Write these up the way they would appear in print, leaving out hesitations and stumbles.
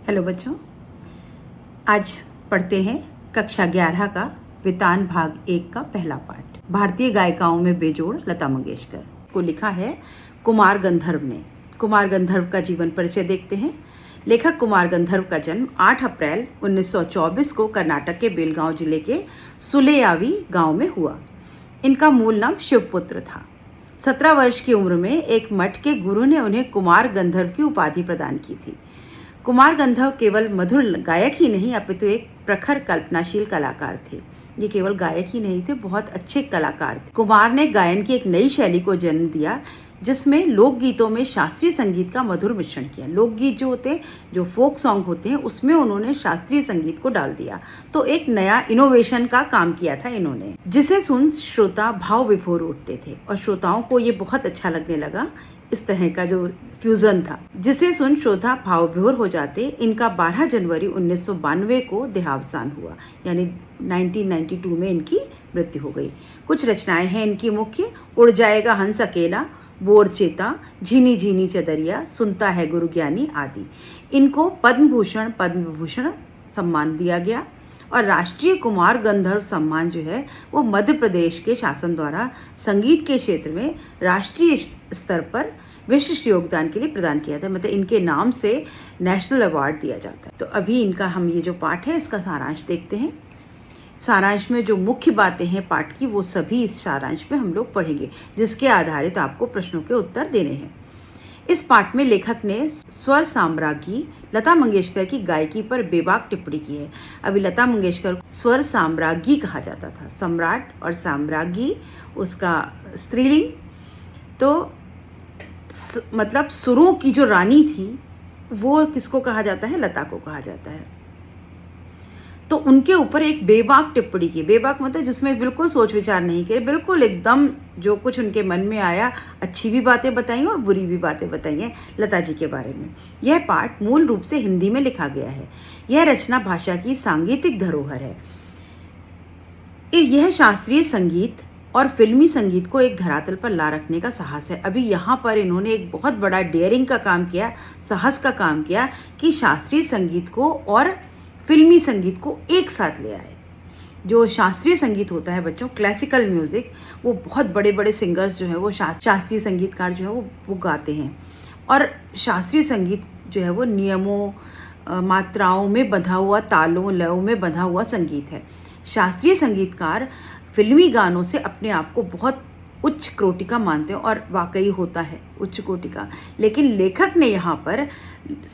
Hello बच्चों, आज पढ़ते हैं कक्षा 11 का वितान भाग 1 का पहला पाठ। भारतीय गायिकाओं में बेजोड़ लता मंगेशकर को लिखा है कुमार गंधर्व ने। कुमार गंधर्व का जीवन परिचय देखते हैं। लेखक कुमार गंधर्व का जन्म 8 अप्रैल 1924 को कर्नाटक के बेलगांव जिले के सुलेयावी गांव में हुआ। इनका मूल नाम शिवपुत्र था। 17 वर्ष की उम्र में एक मठ के गुरु ने उन्हें कुमार गंधर्व की उपाधि प्रदान की थी। कुमार गंधर्व केवल मधुर गायक ही नहीं अपितु एक प्रखर कल्पनाशील कलाकार थे। ये केवल गायक ही नहीं थे, बहुत अच्छे कलाकार थे। कुमार ने गायन की एक नई शैली को जन्म दिया जिसमें लोकगीतों में शास्त्रीय संगीत का मधुर मिश्रण किया। लोकगीत जो होते हैं, जो फोक सॉन्ग होते हैं, उसमें उन्होंने शास्त्रीय संगीत को डाल दिया। तो एक नया इनोवेशन का काम किया था इन्होंने, जिसे सुन श्रोता भाव विभोर उठते थे और श्रोताओं को ये बहुत अच्छा लगने लगा। इस तरह का जो फ्यूजन था जिसे सुन श्रोता भाव विभोर हो जाते। इनका 12 जनवरी 1992 को देहावसान हुआ, यानी 1992 में इनकी मृत्यु हो गई। कुछ रचनाएं हैं इनकी मुख्य: उड़ जाएगा हंस अकेला, बोर चेता, झीनी झीनी चदरिया, सुनता है गुरु ज्ञानी आदि। इनको पद्म भूषण पद्म विभूषण सम्मान दिया गया और राष्ट्रीय कुमार गंधर्व सम्मान जो है वो मध्य प्रदेश के शासन द्वारा संगीत के क्षेत्र में राष्ट्रीय स्तर पर विशिष्ट योगदान के लिए प्रदान किया था। मतलब इनके नाम से नेशनल अवार्ड दिया जाता है। तो अभी इनका हम ये जो पाठ है इसका सारांश देखते हैं। सारांश में जो मुख्य बातें हैं पाठ की वो सभी इस सारांश में हम लोग पढ़ेंगे, जिसके आधारित आपको प्रश्नों के उत्तर देने हैं। इस पाठ में लेखक ने स्वर साम्राज्ञी लता मंगेशकर की गायकी पर बेबाक टिप्पणी की है। अभी लता मंगेशकर को स्वर साम्राज्ञी कहा जाता था। सम्राट और साम्राज्ञी उसका स्त्रीलिंग, तो मतलब सुरों की जो रानी थी वो किसको कहा जाता है? लता को कहा जाता है। तो उनके ऊपर एक बेबाक टिप्पणी की। बेबाक मतलब जिसमें बिल्कुल सोच विचार नहीं किए, बिल्कुल एकदम जो कुछ उनके मन में आया, अच्छी भी बातें बताई और बुरी भी बातें बताई हैं लता जी के बारे में। यह पाठ मूल रूप से हिंदी में लिखा गया है। यह रचना भाषा की सांगीतिक धरोहर है। यह शास्त्रीय संगीत और फिल्मी संगीत को एक धरातल पर ला रखने का साहस है। अभी यहाँ पर इन्होंने एक बहुत बड़ा डेयरिंग का काम किया, साहस का काम किया कि शास्त्रीय संगीत को और फिल्मी संगीत को एक साथ ले आए। जो शास्त्रीय संगीत होता है बच्चों, क्लासिकल म्यूज़िक, वो बहुत बड़े बड़े सिंगर्स जो है वो शास्त्रीय संगीतकार जो है वो गाते हैं। और शास्त्रीय संगीत जो है वो नियमों, मात्राओं में बंधा हुआ, तालों लयों में बंधा हुआ संगीत है। शास्त्रीय संगीतकार फिल्मी गानों से अपने आप को बहुत उच्च कोटि का मानते हैं और वाकई होता है उच्च कोटि का। लेकिन लेखक ने यहाँ पर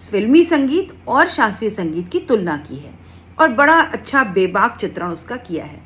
फिल्मी संगीत और शास्त्रीय संगीत की तुलना की है और बड़ा अच्छा बेबाक चित्रण उसका किया है।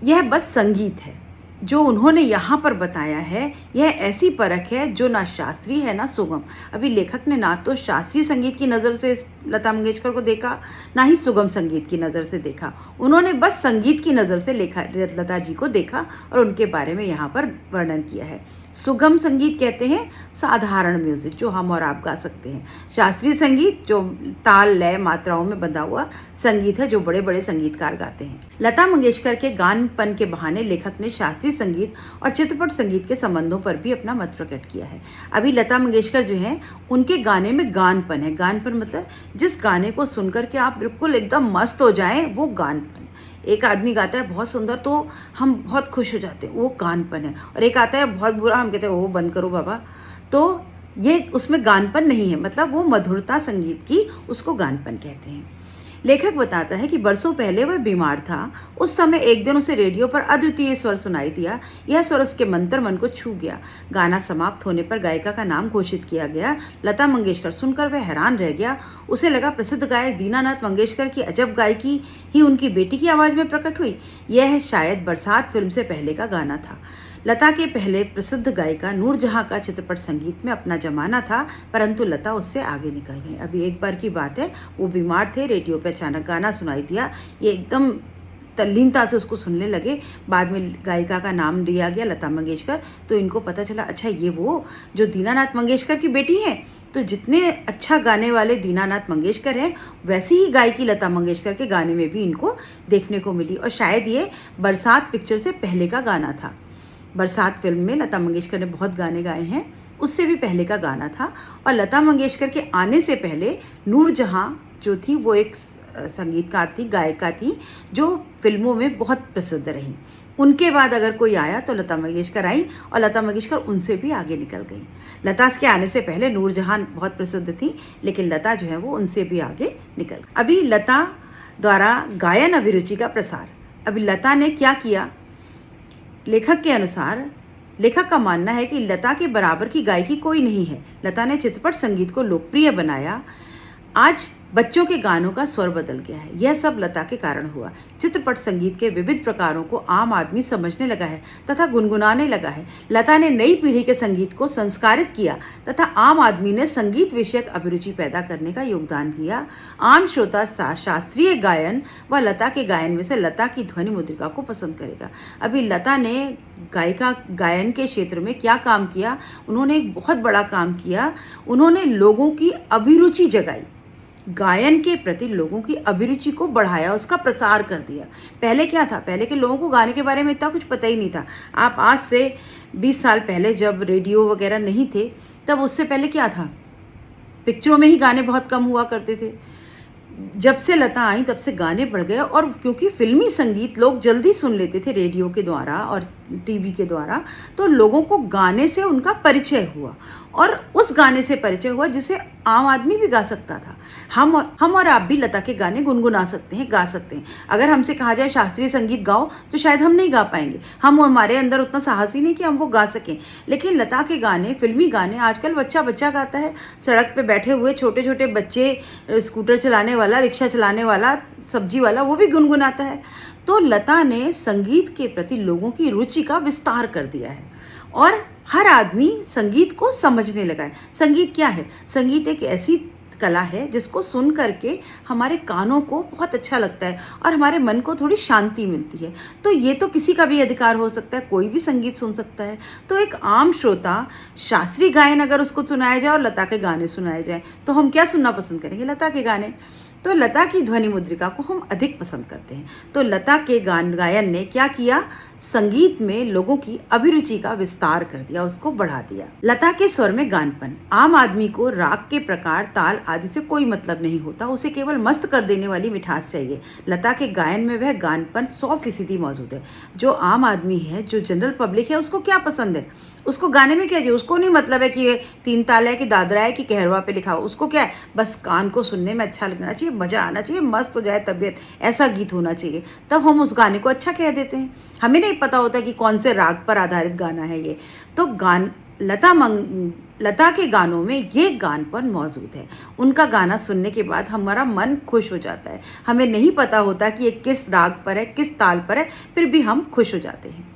यह बस संगीत है। जो उन्होंने यहाँ पर बताया है यह ऐसी परख है जो ना शास्त्रीय है ना सुगम। अभी लेखक ने ना तो शास्त्रीय संगीत की नज़र से लता मंगेशकर को देखा, ना ही सुगम संगीत की नज़र से देखा। उन्होंने बस संगीत की नज़र से लता जी को देखा और उनके बारे में यहाँ पर वर्णन किया है। सुगम संगीत कहते हैं साधारण म्यूज़िक जो हम और आप गा सकते हैं। शास्त्रीय संगीत जो ताल लय मात्राओं में बंधा हुआ संगीत है, जो बड़े बड़े संगीतकार गाते हैं। लता मंगेशकर के गानपन के बहाने लेखक ने शास्त्रीय संगीत और चित्रपट संगीत के संबंधों पर भी अपना मत प्रकट किया है। अभी लता मंगेशकर जो है उनके गाने में गानपन है। गानपन मतलब जिस गाने को सुनकर के आप बिल्कुल एकदम मस्त हो जाएं, वो गानपन। एक आदमी गाता है बहुत सुंदर तो हम बहुत खुश हो जाते हैं, वो गानपन है। और एक आता है बहुत बुरा, हम कहते हैं वो बंद करो बाबा। तो ये उसमें गानपन नहीं है, मतलब वो मधुरता संगीत की, उसको गानपन कहते हैं। लेखक बताता है कि बरसों पहले वह बीमार था। उस समय एक दिन उसे रेडियो पर अद्वितीय स्वर सुनाई दिया। यह स्वर उसके मंतर मन को छू गया। गाना समाप्त होने पर गायिका का नाम घोषित किया गया। लता मंगेशकर सुनकर वह हैरान रह गया। उसे लगा प्रसिद्ध गायक दीनानाथ मंगेशकर की अजब गायकी ही उनकी बेटी की आवाज़ में प्रकट हुई। यह शायद बरसात फिल्म से पहले का गाना था। लता के पहले प्रसिद्ध गायिका नूरजहां का चित्रपट संगीत में अपना जमाना था, परंतु लता उससे आगे निकल गई। अभी एक बार की बात है, वो बीमार थे, रेडियो पे अचानक गाना सुनाई दिया। ये एकदम तल्लीनता से उसको सुनने लगे। बाद में गायिका का नाम दिया गया लता मंगेशकर। तो इनको पता चला अच्छा ये वो जो दीनानाथ मंगेशकर की बेटी हैं। तो जितने अच्छा गाने वाले दीनानाथ मंगेशकर हैं वैसी ही गायकी लता मंगेशकर के गाने में भी इनको देखने को मिली। और शायद ये बरसात पिक्चर से पहले का गाना था। बरसात फिल्म में लता मंगेशकर ने बहुत गाने गाए हैं उससे भी पहले का गाना था। और लता मंगेशकर के आने से पहले नूरजहां जो थी वो एक संगीतकार थी, गायिका थी, जो फिल्मों में बहुत प्रसिद्ध रही। उनके बाद अगर कोई आया तो लता मंगेशकर आई, और लता मंगेशकर उनसे भी आगे निकल गई। लता के आने से पहले नूरजहां बहुत प्रसिद्ध थी, लेकिन लता जो है वो उनसे भी आगे निकल गई। अभी लता द्वारा गायन अभिरुचि का प्रसार। अभी लता ने क्या किया? लेखक के अनुसार, लेखक का मानना है कि लता के बराबर की गायकी कोई नहीं है। लता ने चित्रपट संगीत को लोकप्रिय बनाया। आज बच्चों के गानों का स्वर बदल गया है। यह सब लता के कारण हुआ। चित्रपट संगीत के विविध प्रकारों को आम आदमी समझने लगा है तथा गुनगुनाने लगा है। लता ने नई पीढ़ी के संगीत को संस्कारित किया तथा आम आदमी ने संगीत विषयक अभिरुचि पैदा करने का योगदान किया। आम श्रोता शास्त्रीय गायन व लता के गायन में से लता की ध्वनि मुद्रिका को पसंद करेगा। अभी लता ने गायिका गायन के क्षेत्र में क्या काम किया? उन्होंने एक बहुत बड़ा काम किया। उन्होंने लोगों की अभिरुचि जगाई, गायन के प्रति लोगों की अभिरुचि को बढ़ाया, उसका प्रसार कर दिया। पहले क्या था? पहले के लोगों को गाने के बारे में इतना कुछ पता ही नहीं था। आप आज से 20 साल पहले जब रेडियो वगैरह नहीं थे, तब उससे पहले क्या था? पिक्चरों में ही गाने बहुत कम हुआ करते थे। जब से लता आई तब से गाने बढ़ गए, और क्योंकि फिल्मी संगीत लोग जल्दी सुन लेते थे रेडियो के द्वारा और टीवी के द्वारा, तो लोगों को गाने से उनका परिचय हुआ, और उस गाने से परिचय हुआ जिसे आम आदमी भी गा सकता था। हम और आप भी लता के गाने गुनगुना सकते हैं, गा सकते हैं। अगर हमसे कहा जाए शास्त्रीय संगीत गाओ तो शायद हम नहीं गा पाएंगे, हमारे अंदर उतना साहस ही नहीं कि हम वो गा सकें। लेकिन लता के गाने, फिल्मी गाने, आजकल बच्चा बच्चा गाता है। सड़क पे बैठे हुए छोटे छोटे बच्चे, स्कूटर चलाने वाला, रिक्शा चलाने वाला, सब्जी वाला, वो भी गुनगुनाता है। तो लता ने संगीत के प्रति लोगों की रुचि का विस्तार कर दिया है, और हर आदमी संगीत को समझने लगा है। संगीत क्या है? संगीत एक ऐसी कला है जिसको सुन करके हमारे कानों को बहुत अच्छा लगता है और हमारे मन को थोड़ी शांति मिलती है। तो ये तो किसी का भी अधिकार हो सकता है, कोई भी संगीत सुन सकता है। तो एक आम श्रोता, शास्त्रीय गायन अगर उसको सुनाया जाए और लता के गाने सुनाए जाए, तो हम क्या सुनना पसंद करेंगे? लता के गाने। तो लता की ध्वनि मुद्रिका को हम अधिक पसंद करते हैं। तो लता के गायन ने क्या किया? संगीत में लोगों की अभिरुचि का विस्तार कर दिया, उसको बढ़ा दिया। लता के स्वर में गानपन। आम आदमी को राग के प्रकार, ताल आदि से कोई मतलब नहीं होता, उसे केवल मस्त कर देने वाली मिठास चाहिए। लता के गायन में वह गानपन 100% मौजूद है। जो आम आदमी है, जो जनरल पब्लिक है, उसको क्या पसंद है? उसको गाने में क्या चाहिए? उसको नहीं मतलब है कि ये 3 ताल है कि दादरा है कि कहरवा पे लिखा हो। उसको क्या है? बस कान को सुनने में अच्छा लगना चाहिए, मजा आना चाहिए, मस्त हो जाए तबीयत, ऐसा गीत होना चाहिए। तब हम उस गाने को अच्छा कह देते हैं। हमें नहीं पता होता कि कौन से राग पर आधारित गाना है ये। तो लता के गानों में ये गानपन मौजूद है। उनका गाना सुनने के बाद हमारा मन खुश हो जाता है। हमें नहीं पता होता कि ये किस राग पर है, किस ताल पर है, फिर भी हम खुश हो जाते हैं।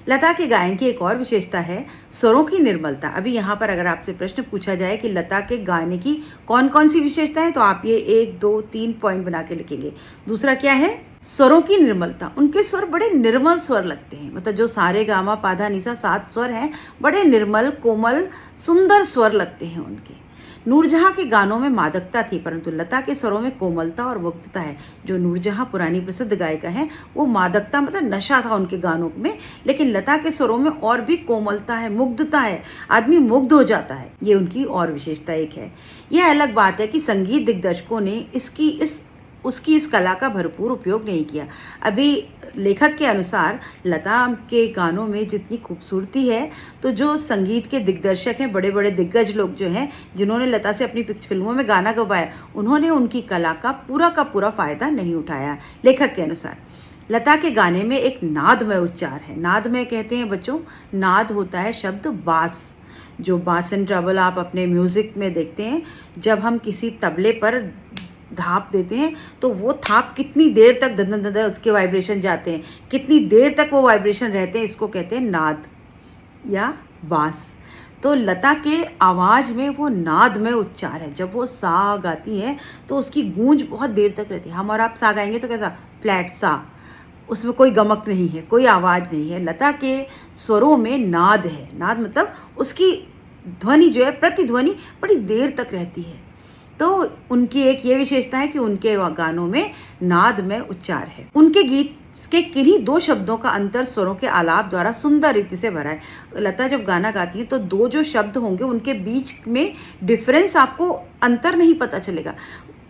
लता के गायन की एक और विशेषता है स्वरों की निर्मलता। अभी यहाँ पर अगर आपसे प्रश्न पूछा जाए कि लता के गाने की कौन कौन सी विशेषता है, तो आप ये 1, 2, 3 पॉइंट बना के लिखेंगे। दूसरा क्या है? स्वरों की निर्मलता। उनके स्वर बड़े निर्मल स्वर लगते हैं, मतलब जो सारे गामा पाधा निसा 7 स्वर हैं, बड़े निर्मल, कोमल, सुंदर स्वर लगते हैं उनके। नूरजहां के गानों में मादकता थी, परंतु लता के स्वरों में कोमलता और मुग्धता है। जो नूरजहां पुरानी प्रसिद्ध गायिका हैं, वो मादकता मतलब नशा था उनके गानों में, लेकिन लता के स्वरों में और भी कोमलता है, मुग्धता है, आदमी मुग्ध हो जाता है। ये उनकी और विशेषता एक है। यह अलग बात है कि संगीत दिग्दर्शकों ने उसकी इस कला का भरपूर उपयोग नहीं किया। अभी लेखक के अनुसार लता के गानों में जितनी खूबसूरती है, तो जो संगीत के दिग्दर्शक हैं, बड़े बड़े दिग्गज लोग जो हैं, जिन्होंने लता से अपनी फिल्मों में गाना गवाया, उन्होंने उनकी कला का पूरा फ़ायदा नहीं उठाया। लेखक के अनुसार लता के गाने में एक नादमय उच्चार है। नादमय कहते हैं बच्चों, नाद होता है शब्द बास। जो बास एंड ट्रबल आप अपने म्यूज़िक में देखते हैं, जब हम किसी तबले पर धाप देते हैं तो वो थाप कितनी देर तक धन धन उसके वाइब्रेशन जाते हैं, कितनी देर तक वो वाइब्रेशन रहते हैं, इसको कहते हैं नाद या बास। तो लता के आवाज़ में वो नाद में उच्चार है। जब वो सा गाती है तो उसकी गूंज बहुत देर तक रहती है। हम और आप सा गाएंगे तो कैसा? फ्लैट सा, उसमें कोई गमक नहीं है, कोई आवाज़ नहीं है। लता के स्वरों में नाद है। नाद मतलब उसकी ध्वनि जो है, प्रतिध्वनि बड़ी देर तक रहती है। तो उनकी एक ये विशेषता है कि उनके गानों में नाद में उच्चार है। उनके गीत के किन्हीं दो शब्दों का अंतर स्वरों के आलाप द्वारा सुंदर रीति से भरा है। लता जब गाना गाती है तो दो जो शब्द होंगे उनके बीच में डिफरेंस, आपको अंतर नहीं पता चलेगा।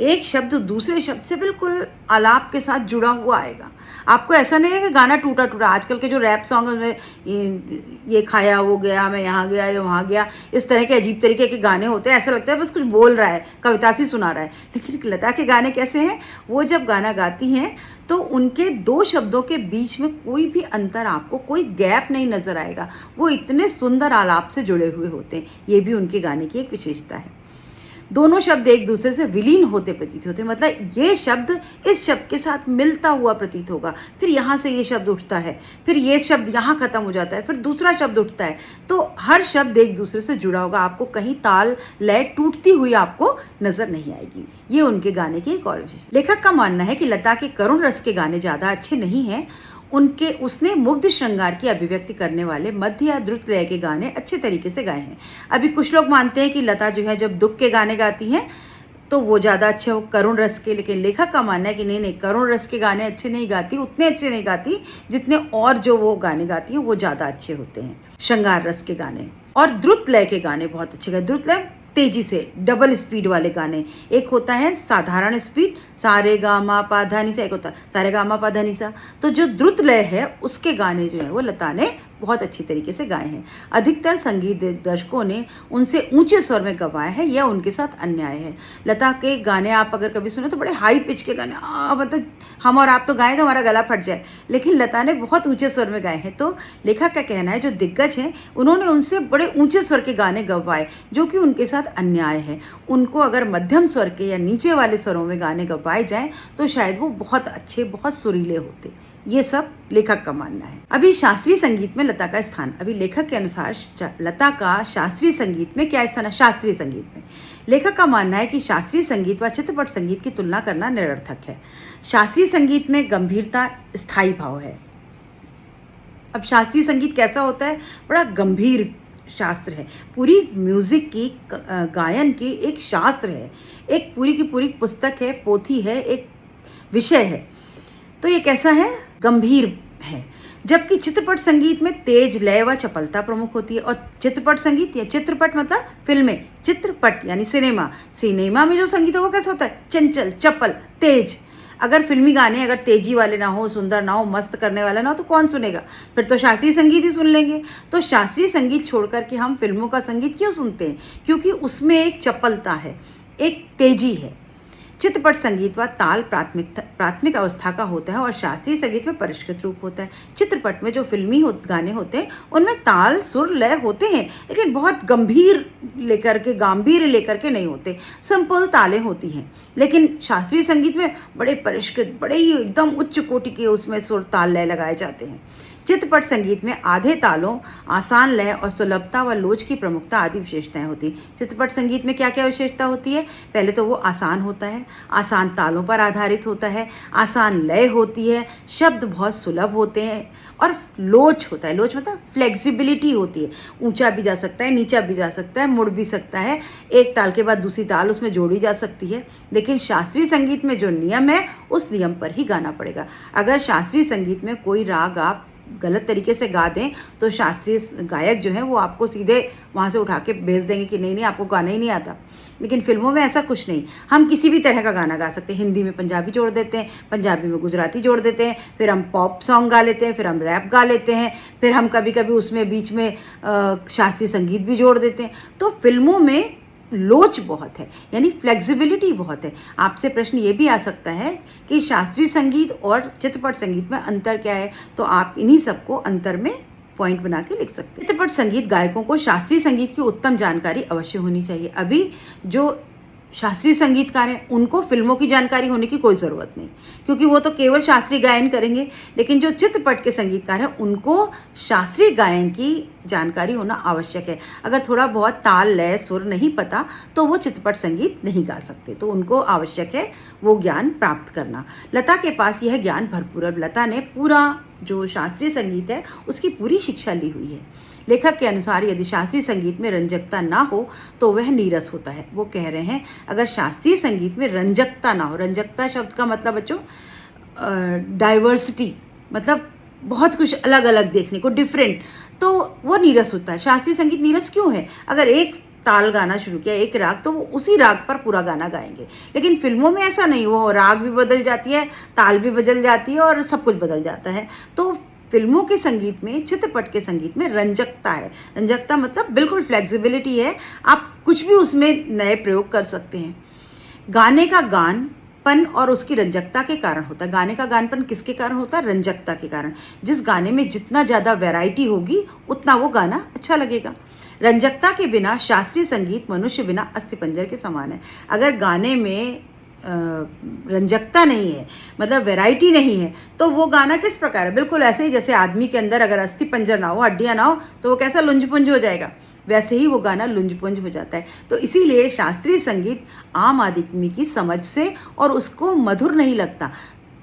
एक शब्द दूसरे शब्द से बिल्कुल आलाप के साथ जुड़ा हुआ आएगा। आपको ऐसा नहीं है कि गाना टूटा टूटा, आजकल के जो रैप सॉन्ग है उसमें ये खाया वो गया, मैं यहाँ गया ये वहाँ गया, इस तरह के अजीब तरीके के गाने होते हैं। ऐसा लगता है बस कुछ बोल रहा है, कविता सी सुना रहा है। लेकिन लता के गाने कैसे हैं, वो जब गाना गाती हैं तो उनके दो शब्दों के बीच में कोई भी अंतर, आपको कोई गैप नहीं नज़र आएगा। वो इतने सुंदर आलाप से जुड़े हुए होते हैं। ये भी उनके गाने की एक विशेषता है। दोनों शब्द एक दूसरे से विलीन होते प्रतीत होते हैं, मतलब ये शब्द इस शब्द के साथ मिलता हुआ प्रतीत होगा, फिर यहाँ से ये शब्द उठता है, फिर ये शब्द यहाँ खत्म हो जाता है, फिर दूसरा शब्द उठता है, तो हर शब्द एक दूसरे से जुड़ा होगा। आपको कहीं ताल लय टूटती हुई आपको नजर नहीं आएगी। ये उनके गाने की एक और विशेषता। लेखक का मानना है कि लता के करुण रस के गाने ज़्यादा अच्छे नहीं हैं, उसने मुग्ध श्रृंगार की अभिव्यक्ति करने वाले मध्य या द्रुत लय के गाने अच्छे तरीके से गाए हैं। अभी कुछ लोग मानते हैं कि लता जो है जब दुख के गाने गाती हैं तो वो ज़्यादा अच्छे हो करुण रस के, लेकिन लेखक का मानना है कि नहीं, करुण रस के गाने अच्छे नहीं गाती, उतने अच्छे नहीं गाती जितने और जो वो गाने गाती हैं वो ज़्यादा अच्छे होते हैं, श्रृंगार रस के गाने। और द्रुत लय के गाने बहुत अच्छे गाए। द्रुत लय तेजी से डबल स्पीड वाले गाने, एक होता है साधारण स्पीड सारे गा मा पा धा नि सा, एक होता है सारे गा मा पा धा नि सा। तो जो द्रुत लय है उसके गाने जो है वो लता ने बहुत अच्छी तरीके से गाए हैं। अधिकतर संगीत दर्शकों ने उनसे ऊंचे स्वर में गवाया है, यह उनके साथ अन्याय है। लता के गाने आप अगर कभी सुने तो बड़े हाई पिच के गाने, मतलब हम और आप तो गाएं तो हमारा गला फट जाए, लेकिन लता ने बहुत ऊंचे स्वर में गाए हैं। तो लेखक का कहना है जो दिग्गज हैं उन्होंने उनसे बड़े ऊंचे स्वर के गाने गवाए, जो कि उनके साथ अन्याय है। उनको अगर मध्यम स्वर के या नीचे वाले स्वरों में गाने गवाए जाएं तो शायद वो बहुत अच्छे, बहुत सुरीले होते। ये सब लेखक का मानना है। अभी शास्त्रीय संगीत में लता का स्थान, अभी लेखक के अनुसार लता का शास्त्रीय संगीत में क्या स्थान है। शास्त्रीय संगीत में लेखक का मानना है कि शास्त्रीय संगीत व चित्रपट संगीत की तुलना करना निरर्थक है। शास्त्रीय संगीत में गंभीरता, स्थायी भाव है। अब शास्त्रीय संगीत कैसा होता है, बड़ा गंभीर शास्त्र है, पूरी म्यूजिक की गायन की एक शास्त्र है, एक पूरी की पूरी पुस्तक है, पोथी है, एक विषय है। तो ये कैसा है, गंभीर है। जबकि चित्रपट संगीत में तेज लय व चपलता प्रमुख होती है। और चित्रपट संगीत या चित्रपट मतलब फिल्में, चित्रपट यानी सिनेमा, सिनेमा में जो संगीत है वो कैसा होता है, चंचल, चपल, तेज। अगर फिल्मी गाने अगर तेजी वाले ना हो, सुंदर ना हो, मस्त करने वाला ना हो तो कौन सुनेगा, फिर तो शास्त्रीय संगीत ही सुन लेंगे। तो शास्त्रीय संगीत छोड़कर के हम फिल्मों का संगीत क्यों सुनते हैं, क्योंकि उसमें एक चपलता है, एक तेजी है। चित्रपट संगीत व ताल प्राथमिक अवस्था का होता है और शास्त्रीय संगीत में परिष्कृत रूप होता है। चित्रपट में जो फिल्मी गाने होते हैं उनमें ताल, सुर, लय होते हैं, लेकिन बहुत गांभीर्य लेकर के नहीं होते, सिंपल तालें होती हैं। लेकिन शास्त्रीय संगीत में बड़े परिष्कृत, बड़े ही एकदम उच्च कोटि के उसमें सुर, ताल, लय लगाए जाते हैं। चित्रपट संगीत में आधे तालों, आसान लय और सुलभता व लोच की प्रमुखता आदि विशेषताएं होती हैं। चित्रपट संगीत में क्या क्या विशेषता होती है, पहले तो वो आसान होता है, आसान तालों पर आधारित होता है, आसान लय होती है, शब्द बहुत सुलभ होते हैं और लोच होता है। लोच मतलब फ्लेक्सिबिलिटी होती है, ऊंचा भी जा सकता है, नीचा भी जा सकता है, मुड़ भी सकता है, एक ताल के बाद दूसरी ताल उसमें जोड़ी जा सकती है। लेकिन शास्त्रीय संगीत में जो नियम है उस नियम पर ही गाना पड़ेगा। अगर शास्त्रीय संगीत में कोई राग आप गलत तरीके से गा दें तो शास्त्रीय गायक जो है वो आपको सीधे वहाँ से उठा के भेज देंगे कि नहीं आपको गाना ही नहीं आता। लेकिन फिल्मों में ऐसा कुछ नहीं, हम किसी भी तरह का गाना गा सकते हैं। हिंदी में पंजाबी जोड़ देते हैं, पंजाबी में गुजराती जोड़ देते हैं, फिर हम पॉप सॉन्ग गा लेते हैं, फिर हम रैप गा लेते हैं, फिर हम कभी कभी उसमें बीच में शास्त्रीय संगीत भी जोड़ देते हैं। तो फिल्मों में लोच बहुत है, यानी फ्लेक्सिबिलिटी बहुत है। आपसे प्रश्न ये भी आ सकता है कि शास्त्रीय संगीत और चित्रपट संगीत में अंतर क्या है, तो आप इन्हीं सबको अंतर में पॉइंट बना के लिख सकते हैं। चित्रपट संगीत गायकों को शास्त्रीय संगीत की उत्तम जानकारी अवश्य होनी चाहिए। अभी जो शास्त्रीय संगीतकार हैं उनको फिल्मों की जानकारी होने की कोई ज़रूरत नहीं, क्योंकि वो तो केवल शास्त्रीय गायन करेंगे। लेकिन जो चित्रपट के संगीतकार हैं उनको शास्त्रीय गायन की जानकारी होना आवश्यक है। अगर थोड़ा बहुत ताल, लय, सुर नहीं पता तो वो चित्रपट संगीत नहीं गा सकते, तो उनको आवश्यक है वो ज्ञान प्राप्त करना। लता के पास यह ज्ञान भरपूर है। लता ने पूरा जो शास्त्रीय संगीत है उसकी पूरी शिक्षा ली हुई है। लेखक के अनुसार यदि शास्त्रीय संगीत में रंजकता ना हो तो वह नीरस होता है। वो कह रहे हैं अगर शास्त्रीय संगीत में रंजकता ना हो, रंजकता शब्द का मतलब बच्चों डाइवर्सिटी, मतलब बहुत कुछ अलग अलग देखने को, डिफरेंट, तो वो नीरस होता है। शास्त्रीय संगीत नीरस क्यों है? अगर एक ताल गाना शुरू किया, एक राग, तो वो उसी राग पर पूरा गाना गाएंगे। लेकिन फिल्मों में ऐसा नहीं, वो राग भी बदल जाती है, ताल भी बदल जाती है और सब कुछ बदल जाता है। तो फिल्मों के संगीत में, चित्रपट के संगीत में रंजकता है। रंजकता मतलब बिल्कुल फ्लेक्सिबिलिटी है, आप कुछ भी उसमें नए प्रयोग कर सकते हैं। गाने का गानपन और उसकी रंजकता के कारण होता है। गाने का गानपन किसके कारण होता है? रंजकता के कारण। जिस गाने में जितना ज़्यादा वैरायटी होगी उतना वो गाना अच्छा लगेगा। रंजकता के बिना शास्त्रीय संगीत मनुष्य बिना अस्थिपंजर के समान है। अगर गाने में रंजकता नहीं है, मतलब वैरायटी नहीं है, तो वो गाना किस प्रकार है? बिल्कुल ऐसे ही जैसे आदमी के अंदर अगर अस्थि पंजर ना हो, हड्डियां ना हो, तो वो कैसा लुंज पुंज हो जाएगा, वैसे ही वो गाना लुंज पुंज हो जाता है। तो इसीलिए शास्त्रीय संगीत आम आदमी की समझ से और उसको मधुर नहीं लगता,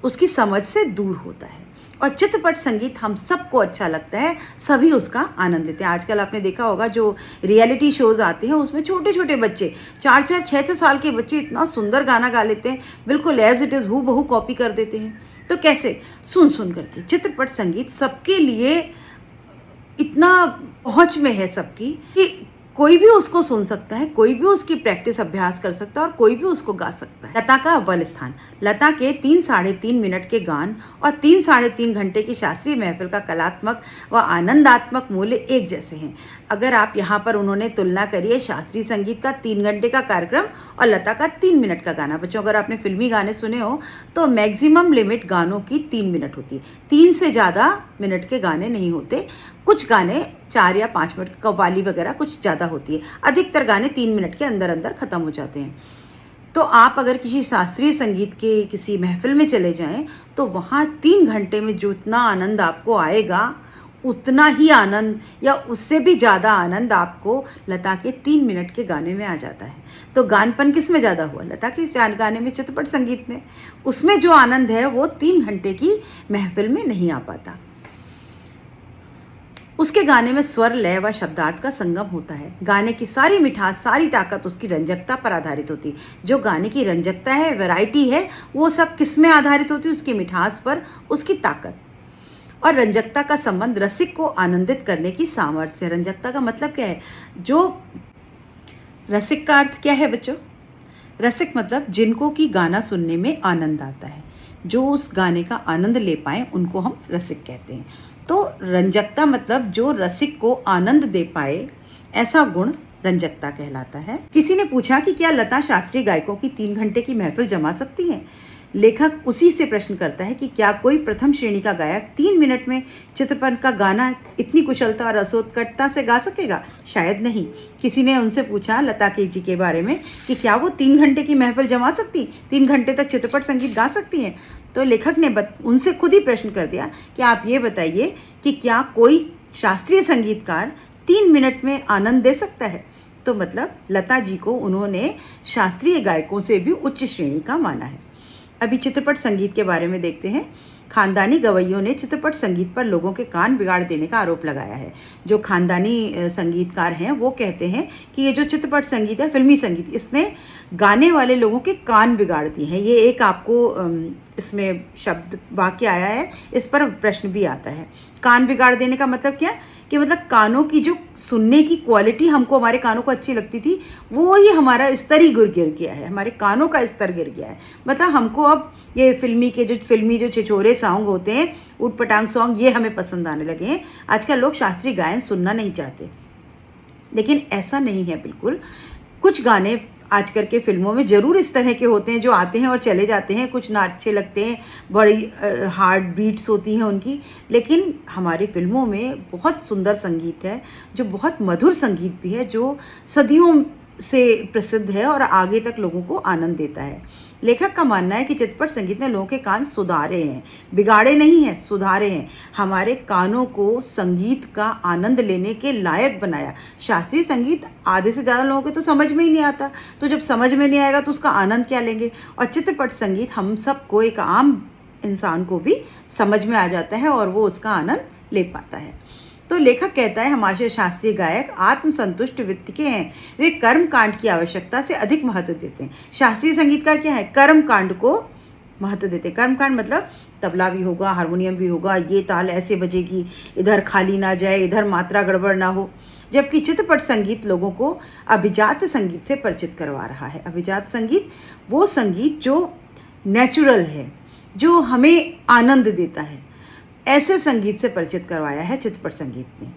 उसकी समझ से दूर होता है। और चित्रपट संगीत हम सबको अच्छा लगता है, सभी उसका आनंद लेते हैं। आजकल आपने देखा होगा जो रियलिटी शोज़ आते हैं उसमें छोटे छोटे बच्चे, 4-4, 6-6 साल के बच्चे इतना सुंदर गाना गा लेते हैं, बिल्कुल एज इट इज़ हूबहू कॉपी कर देते हैं। तो कैसे? सुन सुन करके। चित्रपट संगीत सबके लिए इतना पहुंच में है सबकी कि कोई भी उसको सुन सकता है, कोई भी उसकी प्रैक्टिस अभ्यास कर सकता है और कोई भी उसको गा सकता है। लता का अव्वल स्थान। लता के 3-3.5 मिनट के गान और 3-3.5 घंटे की शास्त्रीय महफिल का कलात्मक व आनंदात्मक मूल्य एक जैसे हैं। अगर आप यहाँ पर उन्होंने तुलना करिए शास्त्रीय संगीत का 3 घंटे का कार्यक्रम और लता का 3 मिनट का गाना। बच्चों, अगर आपने फिल्मी गाने सुने हो तो मैक्सिमम लिमिट गानों की 3 मिनट होती है, 3 से ज़्यादा मिनट के गाने नहीं होते। कुछ गाने 4 या 5 मिनट, कव्वाली वगैरह कुछ ज़्यादा होती है, अधिकतर गाने 3 मिनट के अंदर अंदर ख़त्म हो जाते हैं। तो आप अगर किसी शास्त्रीय संगीत के किसी महफिल में चले जाएं तो वहाँ 3 घंटे में जितना आनंद आपको आएगा उतना ही आनंद या उससे भी ज़्यादा आनंद आपको लता के 3 मिनट के गाने में आ जाता है। तो गानपन किस में ज़्यादा हुआ? लता के गाने में, चित्रपट संगीत में। उसमें जो आनंद है वो 3 घंटे की महफिल में नहीं आ पाता। उसके गाने में स्वर, लय व शब्दार्थ का संगम होता है। गाने की सारी मिठास, सारी ताकत उसकी रंजकता पर आधारित होती है। जो गाने की रंजकता है, वैरायटी है, वो सब किस में आधारित होती है? उसकी मिठास पर, उसकी ताकत। और रंजकता का संबंध रसिक को आनंदित करने की सामर्थ्य। रंजकता का मतलब क्या है? जो रसिक का अर्थ क्या है बच्चों? रसिक मतलब जिनको कि गाना सुनने में आनंद आता है, जो उस गाने का आनंद ले पाए, उनको हम रसिक कहते हैं। तो रंजकता मतलब जो रसिक को आनंद दे पाए, ऐसा गुण रंजकता कहलाता है। किसी ने पूछा कि क्या लता शास्त्रीय गायकों की 3 घंटे की महफिल जमा सकती हैं? लेखक उसी से प्रश्न करता है कि क्या कोई प्रथम श्रेणी का गायक 3 मिनट में चित्रपट का गाना इतनी कुशलता और रसोत्कटता से गा सकेगा? शायद नहीं। किसी ने उनसे पूछा लता जी के बारे में कि क्या वो 3 घंटे की महफिल जमा सकती, 3 घंटे तक चित्रपट संगीत गा सकती हैं? तो लेखक ने उनसे खुद ही प्रश्न कर दिया कि आप ये बताइए कि क्या कोई शास्त्रीय संगीतकार 3 मिनट में आनंद दे सकता है? तो मतलब लता जी को उन्होंने शास्त्रीय गायकों से भी उच्च श्रेणी का माना है। अभी चित्रपट संगीत के बारे में देखते हैं। खानदानी गवैयों ने चित्रपट संगीत पर लोगों के कान बिगाड़ देने का आरोप लगाया है। जो खानदानी संगीतकार हैं वो कहते हैं कि ये जो चित्रपट संगीत है, फिल्मी संगीत, इसने गाने वाले लोगों के कान बिगाड़ दिए हैं। ये एक आपको इसमें शब्द वाक्य आया है, इस पर प्रश्न भी आता है। कान बिगाड़ देने का मतलब क्या? कि मतलब कानों की जो सुनने की क्वालिटी हमको, हमारे कानों को अच्छी लगती थी, वो ही हमारा स्तर ही गिर गया है, हमारे कानों का स्तर गिर गया है। मतलब हमको अब ये फिल्मी जो छिछोरे सॉन्ग होते हैं, ऊटपटांग सॉन्ग, ये हमें पसंद आने लगे हैं। आजकल लोग शास्त्रीय गायन सुनना नहीं चाहते, लेकिन ऐसा नहीं है बिल्कुल। कुछ गाने आजकल के फिल्मों में ज़रूर इस तरह के होते हैं जो आते हैं और चले जाते हैं, कुछ ना अच्छे लगते हैं, बड़ी हार्ड बीट्स होती हैं उनकी, लेकिन हमारी फिल्मों में बहुत सुंदर संगीत है, जो बहुत मधुर संगीत भी है, जो सदियों से प्रसिद्ध है और आगे तक लोगों को आनंद देता है। लेखक का मानना है कि चित्रपट संगीत ने लोगों के कान सुधारे हैं, बिगाड़े नहीं हैं, सुधारे हैं। हमारे कानों को संगीत का आनंद लेने के लायक बनाया। शास्त्रीय संगीत आधे से ज़्यादा लोगों को तो समझ में ही नहीं आता, तो जब समझ में नहीं आएगा तो उसका आनंद क्या लेंगे? और चित्रपट संगीत हम सबको, एक आम इंसान को भी समझ में आ जाता है और वो उसका आनंद ले पाता है। तो लेखक कहता है हमारे शास्त्रीय गायक आत्मसंतुष्ट वृत्ति के हैं, वे कर्म कांड की आवश्यकता से अधिक महत्व देते हैं। शास्त्रीय संगीतकार क्या है? कर्म कांड को महत्व देते हैं। कर्मकांड मतलब तबला भी होगा, हारमोनियम भी होगा, ये ताल ऐसे बजेगी, इधर खाली ना जाए, इधर मात्रा गड़बड़ ना हो। जबकि चित्रपट संगीत लोगों को अभिजात संगीत से परिचित करवा रहा है। अभिजात संगीत वो संगीत जो नेचुरल है, जो हमें आनंद देता है, ऐसे संगीत से परिचित करवाया है चित्रपट संगीत ने।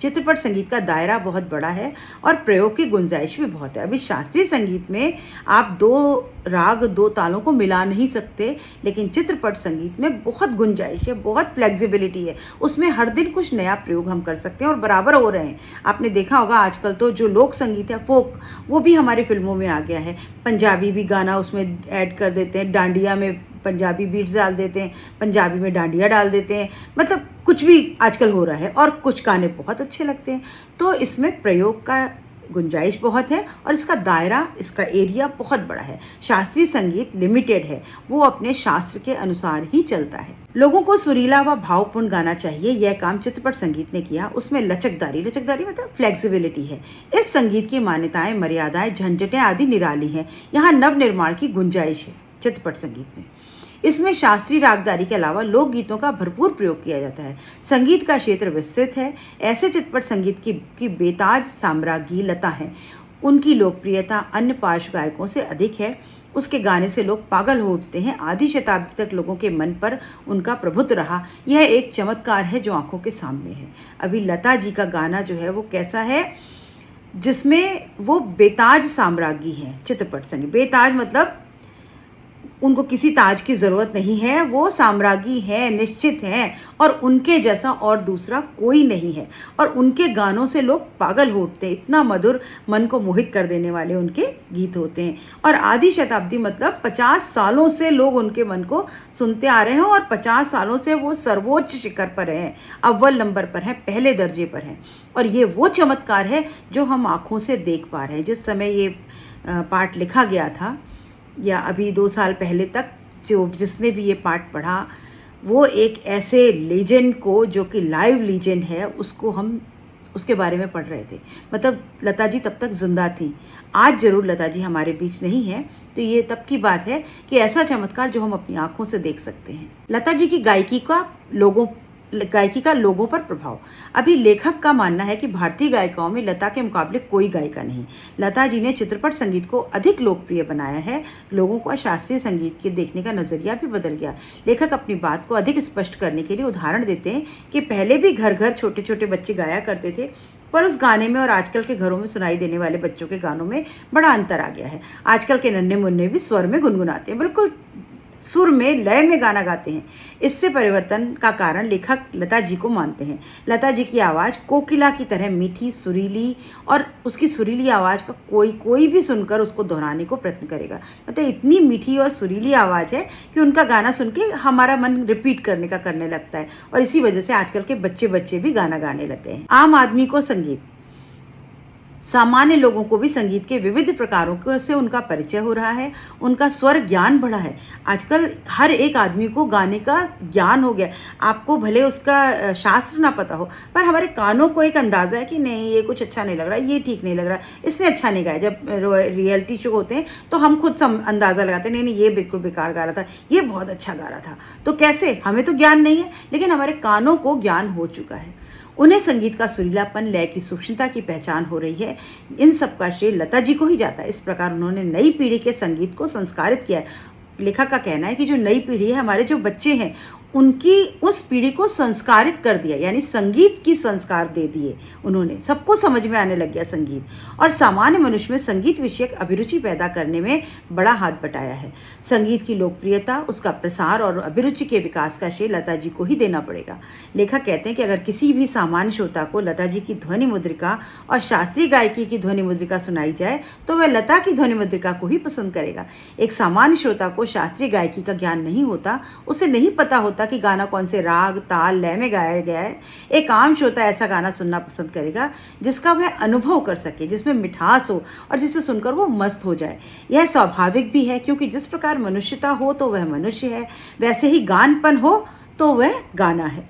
चित्रपट संगीत का दायरा बहुत बड़ा है और प्रयोग की गुंजाइश भी बहुत है। अभी शास्त्रीय संगीत में आप 2 राग 2 तालों को मिला नहीं सकते, लेकिन चित्रपट संगीत में बहुत गुंजाइश है, बहुत फ्लेक्सिबिलिटी है। उसमें हर दिन कुछ नया प्रयोग हम कर सकते हैं और बराबर हो रहे हैं। आपने देखा होगा आजकल तो जो लोक संगीत है, फोक, वो भी हमारी फिल्मों में आ गया है। पंजाबी भी गाना उसमें ऐड कर देते हैं, डांडिया में पंजाबी बीट्स डाल देते हैं, पंजाबी में डांडिया डाल देते हैं, मतलब कुछ भी आजकल हो रहा है और कुछ गाने बहुत अच्छे लगते हैं। तो इसमें प्रयोग का गुंजाइश बहुत है और इसका दायरा, इसका एरिया बहुत बड़ा है। शास्त्रीय संगीत लिमिटेड है, वो अपने शास्त्र के अनुसार ही चलता है। लोगों को सुरीला व भावपूर्ण गाना चाहिए, यह काम चित्रपट संगीत ने किया। उसमें लचकदारी मतलब फ्लेक्सिबिलिटी है। इस संगीत की मान्यताएं, मर्यादाएं, झंझटें आदि निराली हैं। यहाँ नव निर्माण की गुंजाइश है चित्रपट संगीत में। इसमें शास्त्रीय रागदारी के अलावा लोक गीतों का भरपूर प्रयोग किया जाता है। संगीत का क्षेत्र विस्तृत है। ऐसे चित्रपट संगीत की बेताज साम्राज्ञी लता है। उनकी लोकप्रियता अन्य पार्श्व गायकों से अधिक है। उसके गाने से लोग पागल हो उठते हैं। आधी शताब्दी तक लोगों के मन पर उनका प्रभुत्व रहा। यह एक चमत्कार है जो आंखों के सामने है। अभी लता जी का गाना जो है वो कैसा है, जिसमें वो बेताज साम्राज्ञी है। चित्रपट संगीत बेताज मतलब उनको किसी ताज की ज़रूरत नहीं है, वो साम्राज्ञी है, निश्चित है, और उनके जैसा और दूसरा कोई नहीं है। और उनके गानों से लोग पागल हो उठते हैं। इतना मधुर, मन को मोहित कर देने वाले उनके गीत होते हैं। और आधी शताब्दी मतलब 50 सालों से लोग उनके मन को सुनते आ रहे हैं और 50 सालों से वो सर्वोच्च शिखर पर हैं, अव्वल नंबर पर हैं, पहले दर्जे पर हैं। और ये वो चमत्कार है जो हम आँखों से देख पा रहे हैं। जिस समय ये पाठ लिखा गया था, या अभी 2 साल पहले तक जिसने भी ये पाठ पढ़ा, वो एक ऐसे लेजेंड को, जो कि लाइव लेजेंड है, उसको हम उसके बारे में पढ़ रहे थे। मतलब लता जी तब तक जिंदा थी। आज जरूर लता जी हमारे बीच नहीं है, तो ये तब की बात है कि ऐसा चमत्कार जो हम अपनी आंखों से देख सकते हैं। लता जी की गायकी का लोगों पर प्रभाव। अभी लेखक का मानना है कि भारतीय गायिकाओं में लता के मुकाबले कोई गायिका नहीं। लता जी ने चित्रपट संगीत को अधिक लोकप्रिय बनाया है। लोगों का शास्त्रीय संगीत के देखने का नजरिया भी बदल गया। लेखक अपनी बात को अधिक स्पष्ट करने के लिए उदाहरण देते हैं कि पहले भी घर घर छोटे छोटे बच्चे गाया करते थे, पर उस गाने में और आजकल के घरों में सुनाई देने वाले बच्चों के गानों में बड़ा अंतर आ गया है। आजकल के नन्हे मुन्ने भी स्वर में गुनगुनाते हैं, बिल्कुल सुर में, लय में गाना गाते हैं। इससे परिवर्तन का कारण लेखक लता जी को मानते हैं। लता जी की आवाज़ कोकिला की तरह मीठी, सुरीली, और उसकी सुरीली आवाज़ का कोई भी सुनकर उसको दोहराने को प्रयत्न करेगा। मतलब इतनी मीठी और सुरीली आवाज़ है कि उनका गाना सुन के हमारा मन रिपीट करने लगता है। और इसी वजह से आजकल के बच्चे भी गाना गाने लग गए हैं। आम आदमी को संगीत, सामान्य लोगों को भी संगीत के विविध प्रकारों से उनका परिचय हो रहा है। उनका स्वर ज्ञान बढ़ा है। आजकल हर एक आदमी को गाने का ज्ञान हो गया। आपको भले उसका शास्त्र ना पता हो, पर हमारे कानों को एक अंदाज़ा है कि नहीं, ये कुछ अच्छा नहीं लग रहा, ये ठीक नहीं लग रहा, इसने अच्छा नहीं गाया। जब रियलिटी शो होते हैं तो हम खुद अंदाज़ा लगाते हैं, नहीं ये बिल्कुल बेकार गा रहा था, ये बहुत अच्छा गा रहा था। तो कैसे? हमें तो ज्ञान नहीं है, लेकिन हमारे कानों को ज्ञान हो चुका है। उन्हें संगीत का सुरीलापन, लय की सूक्ष्मता की पहचान हो रही है। इन सब का श्रेय लता जी को ही जाता है। इस प्रकार उन्होंने नई पीढ़ी के संगीत को संस्कारित किया है। लेखक का कहना है कि जो नई पीढ़ी है, हमारे जो बच्चे हैं, उनकी उस पीढ़ी को संस्कारित कर दिया, यानी संगीत की संस्कार दे दिए उन्होंने। सबको समझ में आने लग गया संगीत, और सामान्य मनुष्य में संगीत विषयक अभिरुचि पैदा करने में बड़ा हाथ बटाया है। संगीत की लोकप्रियता, उसका प्रसार और अभिरुचि के विकास का श्रेय लता जी को ही देना पड़ेगा। लेखक कहते हैं कि अगर किसी भी सामान्य श्रोता को लता जी की ध्वनि मुद्रिका और शास्त्रीय गायकी की ध्वनि मुद्रिका सुनाई जाए तो वह लता की ध्वनि मुद्रिका को ही पसंद करेगा। एक सामान्य श्रोता को शास्त्रीय गायकी का ज्ञान नहीं होता, उसे नहीं पता होता कि गाना कौन से राग, ताल, लय में गाया गया है। एक आम श्रोता ऐसा गाना सुनना पसंद करेगा जिसका वह अनुभव कर सके, जिसमें मिठास हो और जिसे सुनकर वो मस्त हो जाए। यह स्वाभाविक भी है, क्योंकि जिस प्रकार मनुष्यता हो तो वह मनुष्य है, वैसे ही गानपन हो तो वह गाना है,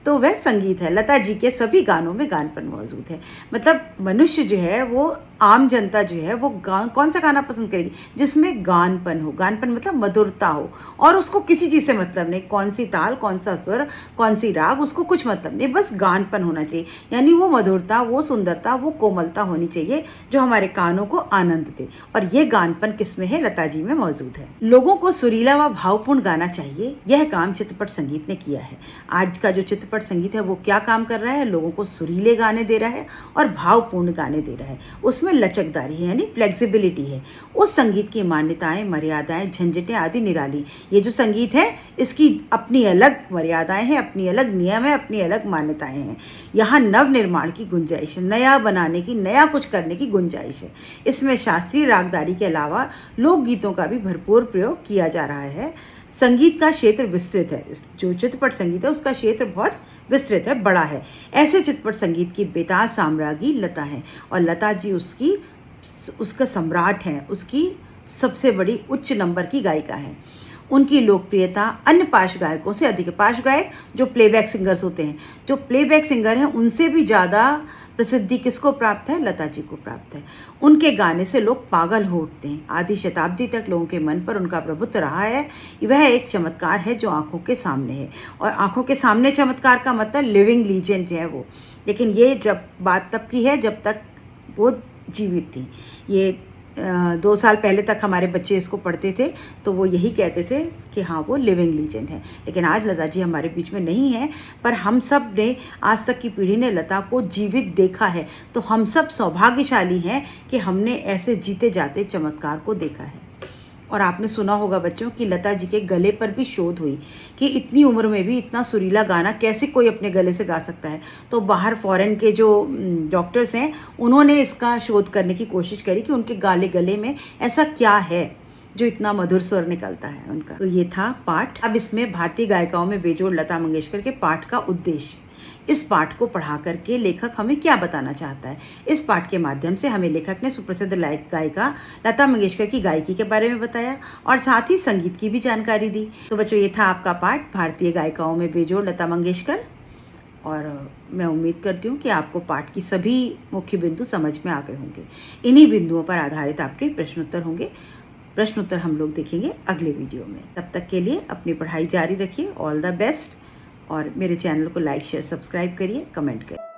तो वह संगीत है। लता जी के सभी गानों में गानपन मौजूद है। मतलब मनुष्य जो है वो आम जनता जो है वो कौन सा गाना पसंद करेगी जिसमें गानपन हो, गानपन मतलब मधुरता हो, और उसको किसी चीज़ से मतलब नहीं, कौन सी ताल, कौन सा स्वर, कौन सी राग, उसको कुछ मतलब नहीं, बस गानपन होना चाहिए। यानी वो मधुरता, वो सुंदरता, वो कोमलता होनी चाहिए जो हमारे कानों को आनंद दे। और ये गानपन किसमें है? लता जी में मौजूद है। लोगों को सुरीला व भावपूर्ण गाना चाहिए, यह काम चित्रपट संगीत ने किया है। आज का जो चित्रपट संगीत है वो क्या काम कर रहा है? लोगों को सुरीले गाने दे रहा है और भावपूर्ण गाने दे रहा है। उसमें लचकदारी है, यानी फ्लेक्सिबिलिटी है। उस संगीत की मान्यताएं, मर्यादाएं, झंझटें आदि निराली। ये जो संगीत है इसकी अपनी अलग मर्यादाएं हैं, अपनी अलग नियम है, अपनी अलग मान्यताएं हैं। यहाँ नव निर्माण की गुंजाइश है, नया बनाने की, नया कुछ करने की गुंजाइश है। इसमें शास्त्रीय रागदारी के अलावा लोकगीतों का भी भरपूर प्रयोग किया जा रहा है। संगीत का क्षेत्र विस्तृत है, जो चित्रपट संगीत है उसका क्षेत्र बहुत विस्तृत है, बड़ा है। ऐसे चित्रपट संगीत की बेताज साम्राज्ञी लता है, और लता जी उसका सम्राट हैं, उसकी सबसे बड़ी उच्च नंबर की गायिका है। उनकी लोकप्रियता अन्य पार्श्व गायकों से अधिक है। पार्श्व गायक जो प्लेबैक सिंगर्स होते हैं, जो प्लेबैक सिंगर हैं, उनसे भी ज़्यादा प्रसिद्धि किसको प्राप्त है? लता जी को प्राप्त है। उनके गाने से लोग पागल हो उठते हैं। आधी शताब्दी तक लोगों के मन पर उनका प्रभुत्व रहा है। वह एक चमत्कार है जो आंखों के सामने है, और आंखों के सामने चमत्कार का मतलब लिविंग लीजेंड है वो। लेकिन ये जब बात तब की है जब तक वो जीवित थी। ये 2 साल पहले तक हमारे बच्चे इसको पढ़ते थे तो वो यही कहते थे कि हाँ वो लिविंग लीजेंड है। लेकिन आज लता जी हमारे बीच में नहीं है, पर हम सब ने, आज तक की पीढ़ी ने लता को जीवित देखा है। तो हम सब सौभाग्यशाली हैं कि हमने ऐसे जीते जाते चमत्कार को देखा है। और आपने सुना होगा बच्चों कि लता जी के गले पर भी शोध हुई कि इतनी उम्र में भी इतना सुरीला गाना कैसे कोई अपने गले से गा सकता है। तो बाहर फॉरेन के जो डॉक्टर्स हैं उन्होंने इसका शोध करने की कोशिश करी कि उनके गले में ऐसा क्या है जो इतना मधुर स्वर निकलता है उनका। तो ये था पाठ। अब इसमें भारतीय गायिकाओं में बेजोड़ लता मंगेशकर के पाठ का उद्देश्य। इस पाठ को पढ़ा करके लेखक हमें क्या बताना चाहता है? इस पाठ के माध्यम से हमें लेखक ने सुप्रसिद्ध गायिका लता मंगेशकर की गायकी के बारे में बताया और साथ ही संगीत की भी जानकारी दी। तो बच्चों, ये था आपका पाठ, भारतीय गायिकाओं में बेजोड़ लता मंगेशकर। और मैं उम्मीद करती हूँ कि आपको पाठ की सभी मुख्य बिंदु समझ में आ गए होंगे। इन्हीं बिंदुओं पर आधारित आपके प्रश्नोत्तर होंगे। प्रश्नोत्तर हम लोग देखेंगे अगले वीडियो में। तब तक के लिए अपनी पढ़ाई जारी रखिए। All the best. और मेरे चैनल को लाइक, शेयर, सब्सक्राइब करिए, कमेंट करिए।